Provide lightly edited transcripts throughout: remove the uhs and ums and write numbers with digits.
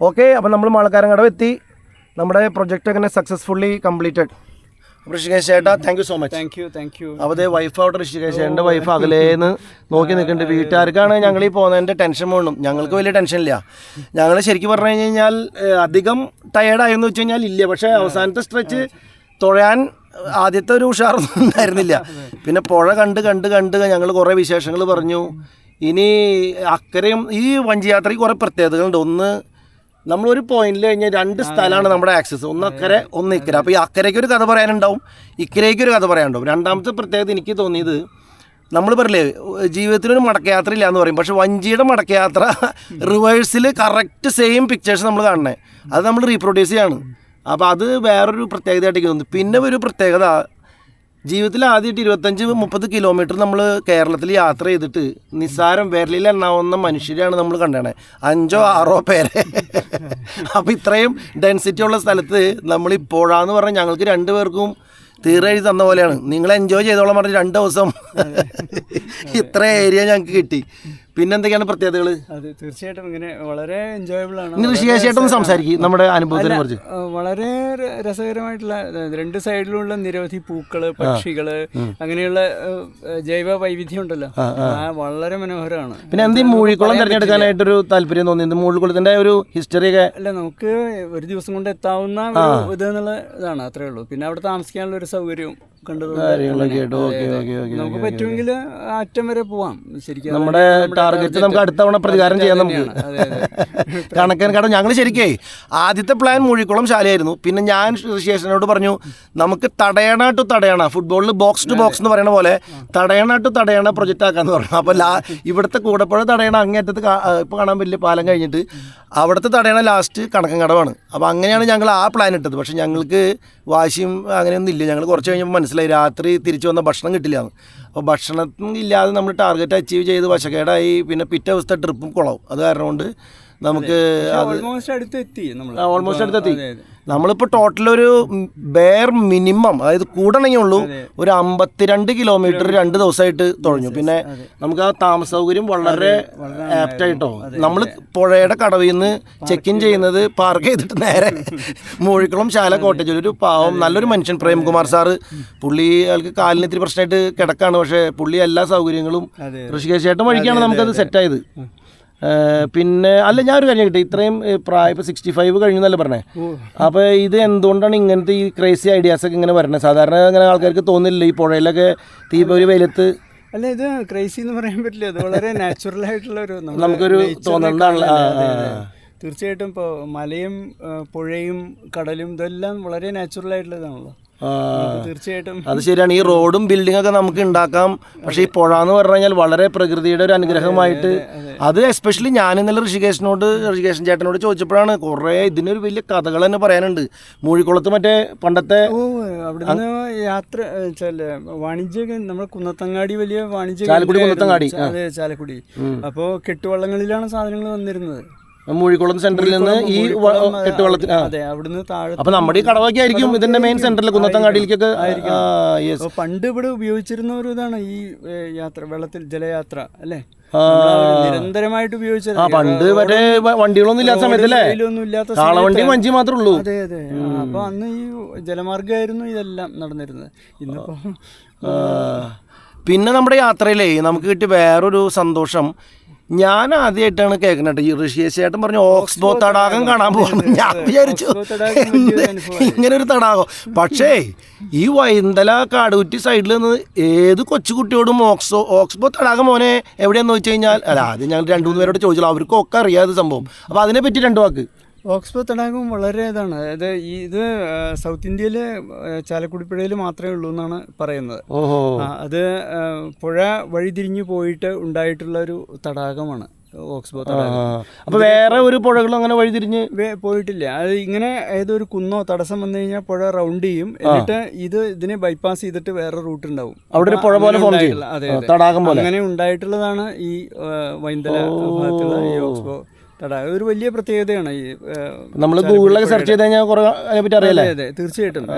Okay. അപ്പോൾ നമ്മൾ മാളക്കാരങ്കടവ് എത്തി. നമ്മുടെ പ്രൊജക്റ്റ് അങ്ങനെ സക്സസ്ഫുള്ളി കംപ്ലീറ്റഡ്. ഋഷികേശ് ചേട്ടാ thank you so much. Thank you. അപ്പോൾ അതേ വൈഫ് അവിടെ ഋഷികേശ് ചേട്ടൻ്റെ വൈഫ് അകലേന്ന് നോക്കി നിൽക്കുന്നുണ്ട്. വീട്ടുകാർക്കാണ് ഞങ്ങൾ ഈ പോകുന്നതിൻ്റെ ടെൻഷൻ വേണം. ഞങ്ങൾക്ക് വലിയ ടെൻഷനില്ല. ഞങ്ങൾ ശരിക്കും പറഞ്ഞു കഴിഞ്ഞാൽ അധികം ടയേർഡായെന്ന് വെച്ച് കഴിഞ്ഞാൽ ഇല്ല. പക്ഷേ അവസാനത്തെ സ്ട്രെച്ച് തുഴയാൻ ആദ്യത്തെ ഒരു ഉഷാറൊന്നും ഉണ്ടായിരുന്നില്ല. പിന്നെ പുഴ കണ്ട് ഞങ്ങൾ കുറേ വിശേഷങ്ങൾ പറഞ്ഞു. ഇനി അക്കരയും ഈ വഞ്ചിയാത്രയ്ക്ക് കുറേ പ്രത്യേകതകളുണ്ട്. ഒന്ന്, നമ്മളൊരു പോയിന്റിൽ കഴിഞ്ഞാൽ 2 സ്ഥലമാണ് നമ്മുടെ ആക്സസ്. ഒന്ന് അക്കരെ, ഒന്ന് ഇക്കര. അപ്പോൾ ഈ അക്കരയ്ക്ക് ഒരു കഥ പറയാനുണ്ടാവും, ഇക്കരയ്ക്ക് ഒരു കഥ പറയാനുണ്ടാവും. രണ്ടാമത്തെ പ്രത്യേകത എനിക്ക് തോന്നിയത്, നമ്മൾ പറയില്ലേ ജീവിതത്തിലൊരു മടക്കയാത്ര ഇല്ല എന്ന് പറയും, പക്ഷേ വഞ്ചിയുടെ മടക്കയാത്ര റിവേഴ്സിൽ കറക്റ്റ് സെയിം പിക്ചേഴ്സ് നമ്മൾ കാണണേ, അത് നമ്മൾ റീപ്രൊഡ്യൂസ് ചെയ്യാണ്. അപ്പോൾ അത് വേറൊരു പ്രത്യേകതയായിട്ട് എനിക്ക് തോന്നുന്നു. പിന്നെ ഒരു പ്രത്യേകത, ജീവിതത്തിൽ ആദ്യമായിട്ട് 25-30 കിലോമീറ്റർ നമ്മൾ കേരളത്തിൽ യാത്ര ചെയ്തിട്ട് നിസ്സാരം വിരലിൽ എണ്ണാവുന്ന മനുഷ്യരെയാണ് നമ്മൾ കണ്ടേ, 5-6 പേരെ. അപ്പോൾ ഇത്രയും ഡെൻസിറ്റി ഉള്ള സ്ഥലത്ത് നമ്മളിപ്പോഴാന്ന് പറഞ്ഞാൽ ഞങ്ങൾക്ക് 2 പേർക്കും തീരെഴുതി തന്ന പോലെയാണ്. നിങ്ങൾ എൻജോയ് ചെയ്തോളാം പറഞ്ഞ് 2 ദിവസം ഇത്ര ഏരിയ ഞങ്ങൾക്ക് കിട്ടി. പിന്നെന്തൊക്കെയാണ് പ്രത്യേകതകൾ? അത് തീർച്ചയായിട്ടും ഇങ്ങനെ വളരെ എൻജോയബിൾ ആണ്. ഋഷികേശായിട്ടൊന്ന് സംസാരിക്കും നമ്മുടെ അനുഭവത്തിനെ കുറിച്ച്. വളരെ രസകരമായിട്ടുള്ള 2 സൈഡിലുള്ള നിരവധി പൂക്കള്, പക്ഷികള്, അങ്ങനെയുള്ള ജൈവ വൈവിധ്യം ഉണ്ടല്ലോ, വളരെ മനോഹരമാണ്. പിന്നെ എന്ത് മൂഴിക്കുളം തിരഞ്ഞെടുക്കാനായിട്ടൊരു താല്പര്യം തോന്നിയത്? മൂഴിക്കുളത്തിന്റെ ഒരു ഹിസ്റ്ററി ഒക്കെ അല്ല, നമുക്ക് ഒരു ദിവസം കൊണ്ട് എത്താവുന്ന ഇത് എന്നുള്ള ഇതാണ്, അത്രേ ഉള്ളൂ. പിന്നെ അവിടെ താമസിക്കാനുള്ള ഒരു സൗകര്യവും നമുക്ക് പറ്റുമെങ്കിൽ അറ്റം വരെ പോവാം. ശരിക്കും നമ്മുടെ ടാർഗറ്റ് നമുക്ക് അടുത്ത തവണ പ്രതികാരം ചെയ്യാൻ നമുക്ക് കണക്കൻ. ഞങ്ങൾ ശരിക്കേ ആദ്യത്തെ പ്ലാൻ മൂഴിക്കുളം ശാലയായിരുന്നു. പിന്നെ ഞാൻ ഋഷികേശനോട് പറഞ്ഞു, നമുക്ക് തടയണ ടു തടയണ, ഫുട്ബോളിൽ ബോക്സ് ടു ബോക്സ് എന്ന് പറയുന്ന പോലെ തടയണ ടു തടയണ പ്രൊജക്റ്റ് ആക്കാന്ന് പറഞ്ഞു. അപ്പോൾ ഇവിടുത്തെ കൂടപ്പുഴ തടയണ അങ്ങേറ്റത്ത് ഇപ്പോൾ കാണാൻ വലിയ പാലം കഴിഞ്ഞിട്ട് അവിടുത്തെ തടയണ ലാസ്റ്റ് കണക്കൻകടവാണ്. അപ്പോൾ അങ്ങനെയാണ് ഞങ്ങൾ ആ പ്ലാൻ ഇട്ടത്. പക്ഷേ ഞങ്ങൾക്ക് വാശിയും അങ്ങനെയൊന്നും ഇല്ല. ഞങ്ങൾ കുറച്ച് കഴിഞ്ഞപ്പോൾ മനസ്സിലായി രാത്രി തിരിച്ചു വന്ന ഭക്ഷണം കിട്ടില്ല എന്ന്. അപ്പോൾ ഭക്ഷണം ഇല്ലാതെ നമ്മൾ ടാർഗറ്റ് അച്ചീവ് ചെയ്ത് വശക്കേടായി. പിന്നെ പിറ്റേ ദിവസത്തെ ട്രിപ്പും കുളവും. അത് കാരണം കൊണ്ട് നമുക്ക് ഓൾമോസ്റ്റ് അടുത്തെത്തി. നമ്മളിപ്പോൾ ടോട്ടൽ ഒരു ബെയർ മിനിമം, അതായത് കൂടണമെങ്കിൽ ഉള്ളൂ ഒരു 52 കിലോമീറ്റർ 2 ദിവസമായിട്ട് തുഴഞ്ഞു. പിന്നെ നമുക്ക് ആ താമസ സൗകര്യം വളരെ ആപ്റ്റായിട്ടോ. നമ്മൾ പുഴയുടെ കടവിൽ നിന്ന് ചെക്ക് ഇൻ ചെയ്യുന്നത് പാർക്ക് ചെയ്തിട്ട് നേരെ മൂഴിക്കുളം ശാല കോട്ടേജിൽ ഒരു പാവം നല്ലൊരു മനുഷ്യൻ പ്രേംകുമാർ സാറ്, പുള്ളി ആൾക്ക് കാലിന് ഇത്തിരി പ്രശ്നമായിട്ട് കിടക്കാണ്. പക്ഷേ പുള്ളി എല്ലാ സൗകര്യങ്ങളും ഋഷികേശ് ചേട്ടൻ വഴിക്കാണ് നമുക്കത് സെറ്റായത്. പിന്നെ അല്ല, ഞാനൊരു കാര്യം കിട്ടി, ഇത്രയും പ്രായം ഇപ്പോൾ 65 കഴിഞ്ഞെന്നല്ലേ പറഞ്ഞേ. അപ്പോൾ ഇത് എന്തുകൊണ്ടാണ് ഇങ്ങനത്തെ ഈ ക്രേസി ഐഡിയാസൊക്കെ ഇങ്ങനെ വരണേ? സാധാരണ അങ്ങനെ ആൾക്കാർക്ക് തോന്നില്ല ഈ പുഴയിലൊക്കെ ഒരു വെയിലത്ത്. അല്ല, ഇത് ക്രേസി എന്ന് പറയാൻ പറ്റില്ല. ഇത് വളരെ നാച്ചുറൽ ആയിട്ടുള്ള ഒരു നമുക്കൊരു തോന്നണ്ടാണല്ലോ. തീർച്ചയായിട്ടും ഇപ്പോൾ മലയും പുഴയും കടലും ഇതെല്ലാം വളരെ നാച്ചുറൽ ആയിട്ടുള്ളതാണല്ലോ. തീർച്ചയായിട്ടും അത് ശരിയാണ്. ഈ റോഡും ബിൽഡിംഗ് ഒക്കെ നമുക്ക് ഉണ്ടാക്കാം. പക്ഷേ ഈ പുഴ എന്ന് പറഞ്ഞു കഴിഞ്ഞാൽ വളരെ പ്രകൃതിയുടെ ഒരു അനുഗ്രഹമായിട്ട്, അത് എസ്പെഷ്യലി ഞാൻ ഇന്നലെ ഋഷികേശൻ ചേട്ടനോട് ചോദിച്ചപ്പോഴാണ് കുറേ ഇതിനൊരു വലിയ കഥകൾ തന്നെ പറയാനുണ്ട്. മൂഴിക്കുളത്ത് മറ്റേ പണ്ടത്തെ അവിടുന്ന് യാത്ര വാണിജ്യ നമ്മുടെ കുന്നത്തങ്ങാടി വലിയ വാണിജ്യ കുന്നത്തങ്ങാടി, അതെ ചാലക്കുടി. അപ്പോൾ കെട്ടുവള്ളങ്ങളിലാണ് സാധനങ്ങൾ വന്നിരുന്നത് മൂഴിക്കുളം സെന്ററിൽ നിന്ന് ഈ കെട്ടുവള്ളത്തിൽ. അതെ, അവിടുന്ന് താഴെ. അപ്പൊ നമ്മുടെ ഈ കടവൊക്കെ ആയിരിക്കും ഇതിന്റെ മെയിൻ സെന്ററിൽ, കുന്നത്തങ്ങാടിയിലേക്കൊക്കെ. പണ്ട് ഇവിടെ ഉപയോഗിച്ചിരുന്ന ഒരു ഇതാണ് ഈ യാത്ര, വെള്ളത്തിൽ ജലയാത്ര അല്ലേ, നിരന്തരമായിട്ട് ഉപയോഗിച്ചത്. പണ്ട് മറ്റേ വണ്ടികളൊന്നും ഇല്ലാത്ത സമയത്തല്ലേ, കാളവണ്ടി വഞ്ചി മാത്രമേ ഉള്ളൂ. അതെ അതെ. അപ്പൊ അന്ന് ഈ ജലമാർഗമായിരുന്നു ഇതെല്ലാം നടന്നിരുന്നത്. ഇന്നിപ്പോ പിന്നെ നമ്മുടെ യാത്രയിലേ നമുക്ക് കിട്ടിയ വേറൊരു സന്തോഷം, ഞാൻ ആദ്യമായിട്ടാണ് കേൾക്കുന്നത്. ഈ ഋഷികേശ് ചേട്ടൻ പറഞ്ഞു ഓക്സ്ബോ തടാകം കാണാൻ പോകുന്നു. ഞാൻ വിചാരിച്ചു ഇങ്ങനെ ഒരു തടാകം. പക്ഷേ ഈ വൈന്തല കാടുകുറ്റി സൈഡിൽ നിന്ന് ഏത് കൊച്ചുകുട്ടിയോടും ഓക്സ്ബോ തടാകം മോനെ എവിടെയാന്ന് ചോദിച്ചു കഴിഞ്ഞാൽ, അല്ല ആദ്യം ഞങ്ങൾ 2-3 പേരോട് ചോദിച്ചല്ലോ, അവർക്കൊക്കെ അറിയാതെ സംഭവം. അപ്പോൾ അതിനെപ്പറ്റി 2 വാക്ക്. ഓക്സ്ബോ തടാകം വളരെ ഇതാണ്. അതായത് ഇത് സൗത്ത് ഇന്ത്യയിലെ ചാലക്കുടിപ്പുഴയിൽ മാത്രമേ ഉള്ളൂ എന്നാണ് പറയുന്നത്. അത് പുഴ വഴിതിരിഞ്ഞു പോയിട്ട് ഉണ്ടായിട്ടുള്ള ഒരു തടാകമാണ് ഓക്സ്ബോ തടാകം. അപ്പോൾ വേറെ ഒരു പുഴകളും അങ്ങനെ വഴിതിരിഞ്ഞ് പോയിട്ടില്ല. അത് ഇങ്ങനെ ഏതൊരു കുന്നോ തടസ്സം വന്നു കഴിഞ്ഞാൽ പുഴ റൗണ്ട് ചെയ്യും, എന്നിട്ട് ഇതിനെ ബൈപ്പാസ് ചെയ്തിട്ട് വേറെ റൂട്ട് ഉണ്ടാവും. അവിടെ ഒരു പുഴ പോലെ ഫോം ചെയ്യും, തടാകം പോലെ. അങ്ങനെ ഉണ്ടായിട്ടുള്ളതാണ് ഈ വൈന്തല ഭാഗത്തുള്ള ഈ ഓക്സ്ബോ തടാകം. ഒരു വലിയ പ്രത്യേകതയാണ്. ഈ നമ്മൾ ഗൂഗിളിലൊക്കെ സെർച്ച് ചെയ്ത് കഴിഞ്ഞാൽ കുറേ അതിനെപ്പറ്റി അറിയാലേ. അതെ തീർച്ചയായിട്ടും.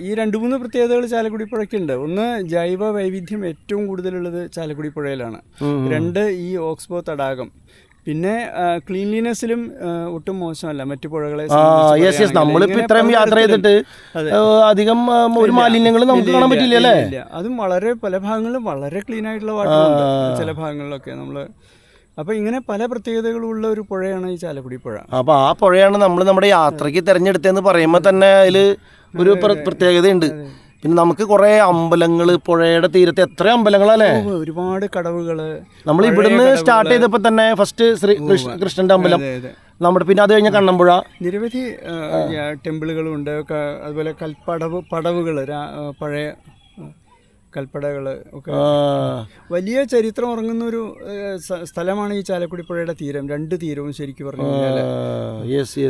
ഈ 2-3 പ്രത്യേകതകൾ ചാലക്കുടി പുഴയ്ക്കുണ്ട്. ഒന്ന്, ജൈവ വൈവിധ്യം ഏറ്റവും കൂടുതലുള്ളത് ചാലക്കുടി പുഴയിലാണ്. 2, ഈ ഓക്സ്ബോ തടാകം. പിന്നെ ക്ലീൻലിനെസ്സിലും ഒട്ടും മോശമല്ല മറ്റു പുഴകളെ യെസ് നമ്മളിപ്പോൾ ഇത്രയും യാത്ര ചെയ്തിട്ട് അധികം ഒരു മാലിന്യങ്ങൾ നമുക്ക് കാണാൻ പറ്റില്ല അല്ലേ? അതും വളരെ പല ഭാഗങ്ങളിലും വളരെ ക്ലീൻ ആയിട്ടുള്ള വാട്ടറുണ്ട്, ചില ഭാഗങ്ങളിലൊക്കെ നമ്മൾ. അപ്പോൾ ഇങ്ങനെ പല പ്രത്യേകതകളുള്ള ഒരു പുഴയാണ് ഈ ചാലക്കുടി പുഴ. അപ്പോൾ ആ പുഴയാണ് നമ്മൾ നമ്മുടെ യാത്രയ്ക്ക് തിരഞ്ഞെടുത്തതെന്ന് പറയുമ്പോൾ തന്നെ അതിൽ ഒരു പ്രത്യേകതയുണ്ട്. പിന്നെ നമുക്ക് കുറേ അമ്പലങ്ങൾ, പുഴയുടെ തീരത്ത് എത്ര അമ്പലങ്ങളല്ലേ, ഒരുപാട് കടവുകൾ. നമ്മൾ ഇവിടുന്ന് സ്റ്റാർട്ട് ചെയ്തപ്പോൾ തന്നെ ഫസ്റ്റ് ശ്രീ കൃഷ്ണന്റെ അമ്പലം, നമ്മുടെ പിന്നെ അത് കഴിഞ്ഞ കണ്ണമ്പുഴ, നിരവധി ടെമ്പിളുകളുണ്ട്. അതുപോലെ പടവുകൾ, പഴയ കൽപ്പടകൾ ഒക്കെ. വലിയ ചരിത്രം ഉറങ്ങുന്ന ഒരു സ്ഥലമാണ് ഈ ചാലക്കുടി പുഴയുടെ തീരം. 2 തീരവും ശരിക്കും പറഞ്ഞു കഴിഞ്ഞാൽ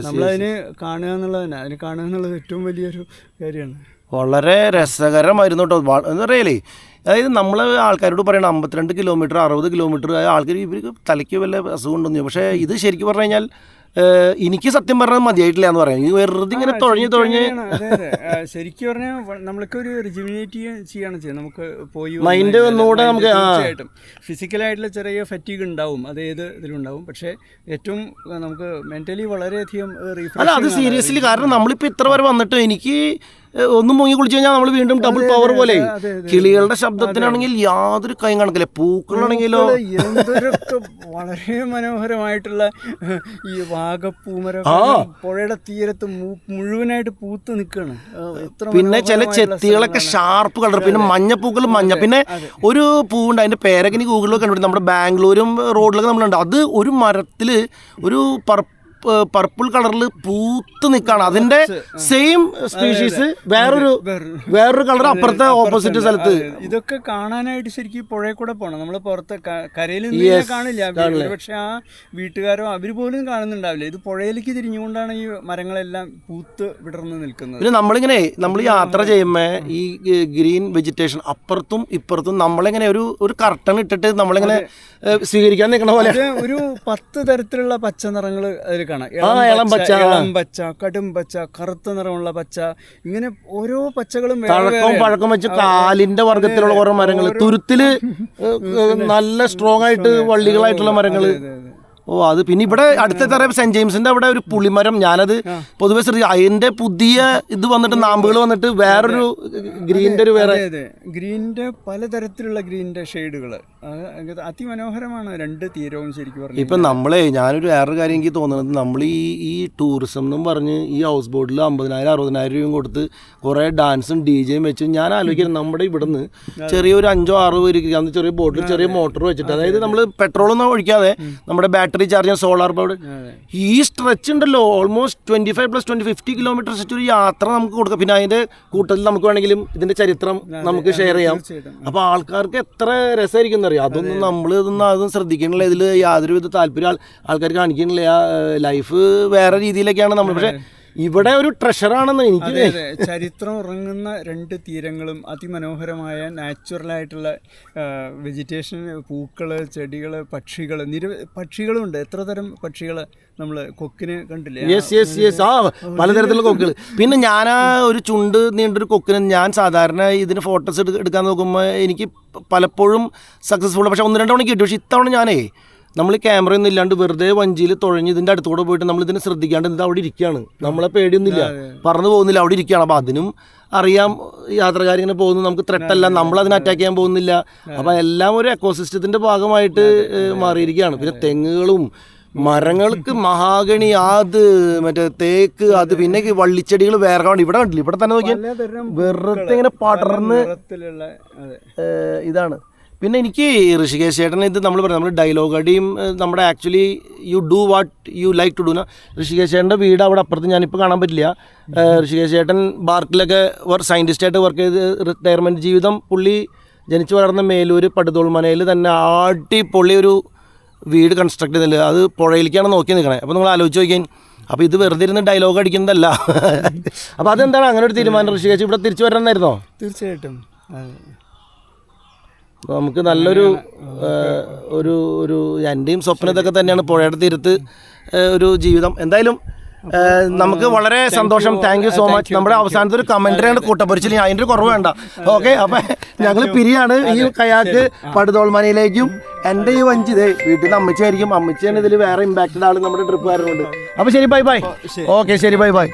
നമ്മളതിന് കാണുക എന്നുള്ളത് തന്നെ, അതിന് കാണുക എന്നുള്ളത് ഏറ്റവും വലിയൊരു കാര്യമാണ്. വളരെ രസകരമായിരുന്നു കേട്ടോ. എന്താ പറയലേ, അതായത് നമ്മൾ ആൾക്കാരോട് പറയണം 52 കിലോമീറ്റർ 60 കിലോമീറ്റർ ആൾക്കാർ ഇവർക്ക് തലയ്ക്ക് വല്ല അസുഖം ഉണ്ടെന്ന്. പക്ഷേ ഇത് ശരിക്കും പറഞ്ഞു കഴിഞ്ഞാൽ എനിക്ക് സത്യം പറഞ്ഞാൽ മതിയായിട്ടില്ല എന്ന് പറയാം. വെറുതെ ഇങ്ങനെ തുഴഞ്ഞ് ശരിക്കും പറഞ്ഞാൽ നമ്മൾക്ക് ഒരു റിജുവിനേറ്റ് ചെയ്യാണ് ചെയ്യുന്നത്. നമുക്ക് പോയി മൈൻഡ് ഒന്നുകൂടെ നമുക്ക് തീർച്ചയായിട്ടും ഫിസിക്കലായിട്ടുള്ള ചെറിയ ഫറ്റീഗ് ഉണ്ടാവും, അത് ഏത് ഇതിലുണ്ടാവും. പക്ഷേ ഏറ്റവും നമുക്ക് മെന്റലി വളരെയധികം അല്ല, അത് സീരിയസ്ലി. കാരണം നമ്മളിപ്പോൾ ഇത്ര വരെ വന്നിട്ട് എനിക്ക് ഒന്നും മുങ്ങി കുളിച്ചു കഴിഞ്ഞാൽ നമ്മൾ വീണ്ടും ഡബിൾ പവർ പോലെ. കിളികളുടെ ശബ്ദത്തിനാണെങ്കിൽ യാതൊരു കൈയും കണക്കില്ല, പൂക്കളാണെങ്കിലോ വളരെ മനോഹരമായിട്ടുള്ള ഈ വാഗപ്പൂമരം പുഴയുടെ തീരത്ത് മുഴുവനായിട്ട് പൂത്ത് നിൽക്കുകയാണ്. പിന്നെ ചില ചെത്തികളൊക്കെ ഷാർപ്പ് കളർ, പിന്നെ മഞ്ഞപ്പൂക്കൾ പിന്നെ ഒരു പൂവുണ്ട്, അതിന്റെ പേരൊക്കെ എനിക്ക് ഗൂഗിളിലൊക്കെ കണ്ടുപിടിക്കും. നമ്മുടെ ബാംഗ്ലൂരും റോഡിലൊക്കെ നമ്മളുണ്ട്. അത് ഒരു മരത്തിൽ ഒരു പർപ്പിൾ കളറിൽ പൂത്ത് നിൽക്കുകയാണ്. അതിന്റെ സെയിം സ്പീഷീസ് വേറൊരു കളർ അപ്പുറത്തെ ഓപ്പോസിറ്റ് സ്ഥലത്ത്. ഇതൊക്കെ കാണാനായിട്ട് ശരിക്കും പുഴയിൽ കൂടെ പോകണം. നമ്മൾ പുറത്ത് കരയിൽ കാണില്ല, പക്ഷെ ആ വീട്ടുകാരോ അവർ പോലും കാണുന്നുണ്ടാവില്ല. ഇത് പുഴയിലേക്ക് തിരിഞ്ഞുകൊണ്ടാണ് ഈ മരങ്ങളെല്ലാം പൂത്ത് വിടർന്ന് നിൽക്കുന്നത്. പിന്നെ നമ്മൾ യാത്ര ചെയ്യുമ്പോൾ ഈ ഗ്രീൻ വെജിറ്റേഷൻ അപ്പുറത്തും ഇപ്പുറത്തും നമ്മളിങ്ങനെ ഒരു കർട്ടൺ ഇട്ടിട്ട് നമ്മളിങ്ങനെ സ്വീകരിക്കാൻ നിൽക്കണ പോലെ ഒരു 10 തരത്തിലുള്ള പച്ച നിറങ്ങൾ അതിൽ കാണാം. ഇളം പച്ച, കടും പച്ച, കറുത്ത നിറമുള്ള പച്ച, ഇങ്ങനെ ഓരോ പച്ചകളും പഴക്കം വെച്ച് കാലിന്റെ വർഗത്തിലുള്ള കുറെ മരങ്ങൾ, തുരുത്തില് നല്ല സ്ട്രോങ് ആയിട്ട് വള്ളികളായിട്ടുള്ള മരങ്ങള്. അത് പിന്നെ ഇവിടെ അടുത്ത തരം സെന്റ് ജെയിംസിന്റെ അവിടെ ഒരു പുളിമരം, ഞാനത് പൊതുവെ അതിന്റെ പുതിയ ഇത് വന്നിട്ട് നാമ്പുകൾ വന്നിട്ട് വേറൊരു ഗ്രീനിന്റെ ഗ്രീനിന്റെ പലതരത്തിലുള്ള ഗ്രീനിന്റെ ഷെയ്ഡുകൾ അതിമനോഹരമാണ് 2 തീരവും ശരിക്കും പറഞ്ഞു. ഇപ്പൊ ഞാനൊരു വേറൊരു കാര്യം എനിക്ക് തോന്നുന്നത്, നമ്മൾ ഈ ടൂറിസം എന്നും പറഞ്ഞ് ഈ ഹൗസ് ബോട്ടിൽ 50,000-60,000 രൂപയും കൊടുത്ത് കുറെ ഡാൻസും DJയും വെച്ച് ഞാൻ ആലോചിക്കുന്നത് നമ്മുടെ ഇവിടുന്ന് ചെറിയൊരു 5-6 പേര് ചെറിയ ബോട്ടിൽ ചെറിയ മോട്ടോർ വെച്ചിട്ട്, അതായത് നമ്മൾ പെട്രോളൊന്നും ഒഴിക്കാതെ നമ്മുടെ ബാറ്ററി ചാർജ്, സോളാർ പവർ, ഈ സ്ട്രെച്ച് ഉണ്ടല്ലോ ഓൾമോസ്റ്റ് 25+20-50 കിലോമീറ്റർ ഒരു യാത്ര നമുക്ക് കൊടുക്കാം. പിന്നെ അതിന്റെ കൂട്ടത്തിൽ നമുക്ക് വേണമെങ്കിലും ഇതിന്റെ ചരിത്രം നമുക്ക് ഷെയർ ചെയ്യാം. അപ്പൊ ആൾക്കാർക്ക് എത്ര രസമായിരിക്കും എന്നറിയാം. അതൊന്നും അതും ശ്രദ്ധിക്കണില്ല, ഇതിൽ യാതൊരു വിധ താല്പര്യം ആൾക്കാർ കാണിക്കണില്ല. ലൈഫ് വേറെ രീതിയിലൊക്കെയാണ് നമ്മൾ. പക്ഷെ ഇവിടെ ഒരു ട്രഷറാണെന്ന് എനിക്ക്. ചരിത്രം ഉറങ്ങുന്ന 2 തീരങ്ങളും അതിമനോഹരമായ നാച്ചുറലായിട്ടുള്ള വെജിറ്റേഷൻ, പൂക്കള്, ചെടികള്, പക്ഷികൾ, പക്ഷികളുണ്ട്. എത്ര തരം പക്ഷികൾ നമ്മൾ കൊക്കിന് കണ്ടില്ലേ? പലതരത്തിലുള്ള കൊക്കുകൾ. പിന്നെ ഞാൻ ഒരു ചുണ്ട് നീണ്ടൊരു കൊക്കിന് ഞാൻ സാധാരണ ഇതിന് ഫോട്ടോസ് എടുക്കാൻ നോക്കുമ്പോൾ എനിക്ക് പലപ്പോഴും സക്സസ്ഫുൾ, പക്ഷെ 1-2 തവണ കിട്ടും. പക്ഷെ ഇത്തവണ നമ്മൾ ക്യാമറയൊന്നും ഇല്ലാണ്ട് വെറുതെ വഞ്ചിയിൽ തുഴഞ്ഞ് ഇതിൻ്റെ അടുത്തുകൂടെ പോയിട്ട് നമ്മൾ ഇതിനെ ശ്രദ്ധിക്കാണ്ട് ഇത് അവിടെ ഇരിക്കുകയാണ്. നമ്മളെ പേടിയൊന്നുമില്ല, പറന്നു പോകുന്നില്ല, അവിടെ ഇരിക്കുകയാണ്. അപ്പോൾ അതിനും അറിയാം യാത്രക്കാരിങ്ങനെ പോകുന്നു, നമുക്ക് ത്രെട്ടല്ല, നമ്മളതിനെ അറ്റാക്ക് ചെയ്യാൻ പോകുന്നില്ല. അപ്പോൾ എല്ലാം ഒരു എക്കോസിസ്റ്റത്തിൻ്റെ ഭാഗമായിട്ട് മാറിയിരിക്കുകയാണ്. പിന്നെ തെങ്ങുകളും മരങ്ങൾക്ക് മഹാഗണി, അത് മറ്റേ തേക്ക്, അത് പിന്നെ വള്ളിച്ചെടികൾ വേറെ കാണും. ഇവിടെ കണ്ടില്ല, ഇവിടെ തന്നെ നോക്കിയാൽ വെറുതെ ഇങ്ങനെ പടർന്ന് ഇതാണ്. പിന്നെ എനിക്ക് ഋഷികേശ് ചേട്ടൻ ഇത് നമ്മൾ ഡയലോഗ് അടിയും നമ്മുടെ actually you do what you like to do. Rishikesh ചേട്ടൻ്റെ വീട് അവിടെ അപ്പുറത്ത് ഞാനിപ്പോൾ കാണാൻ പറ്റില്ല. ഋഷികേശ് ചേട്ടൻ ബാർക്കിലൊക്കെ സയൻറ്റിസ്റ്റായിട്ട് വർക്ക് ചെയ്ത് റിട്ടയർമെൻറ്റ് ജീവിതം, പുള്ളി ജനിച്ചു വളർന്ന മേലൂർ പടുതോൾമനയിൽ തന്നെ അടിപൊളി ഒരു വീട് കൺസ്ട്രക്ട് ചെയ്തില്ല. അത് പുഴയിലേക്കാണ് നോക്കി നിൽക്കണേ. അപ്പോൾ നിങ്ങൾ ആലോചിച്ച് നോക്കിയാൽ, അപ്പോൾ ഇത് വെറുതെ ഇരുന്ന് ഡയലോഗ് അടിക്കുന്നതല്ല. അപ്പോൾ അതെന്താണ് അങ്ങനെ ഒരു തീരുമാനം? ഋഷികേശ് ഇവിടെ തിരിച്ചു വരണമെന്നായിരുന്നോ? തീർച്ചയായിട്ടും. നമുക്ക് നല്ലൊരു ഒരു എൻ്റെയും സ്വപ്നം ഇതൊക്കെ തന്നെയാണ്, പുഴയുടെ തീരത്ത് ഒരു ജീവിതം. എന്തായാലും നമുക്ക് വളരെ സന്തോഷം. Thank you so much. നമ്മുടെ അവസാനത്തെ ഒരു കമന്ററിയാണ് കൂട്ടപ്പൊരിച്ചിൽ, അതിൻ്റെ ഒരു കുറവ് വേണ്ട. ഓക്കെ, അപ്പം ഞങ്ങൾ പിരിയാണ് ഈ കയാക്ക് പടുതോൾമനയിലേക്കും. എൻ്റെ ഈ വഞ്ചി ഇതേ വീട്ടിൽ നിന്ന് അമ്മച്ചായിരിക്കും, അമ്മച്ചാണ് ഇതിൽ വേറെ ഇമ്പാക്റ്റഡ് ആൾ നമ്മുടെ ട്രിപ്പുകാരനുണ്ട്. അപ്പോൾ ശരി, ബൈ ബൈ. ഓക്കെ, ശരി, ബൈ ബൈ.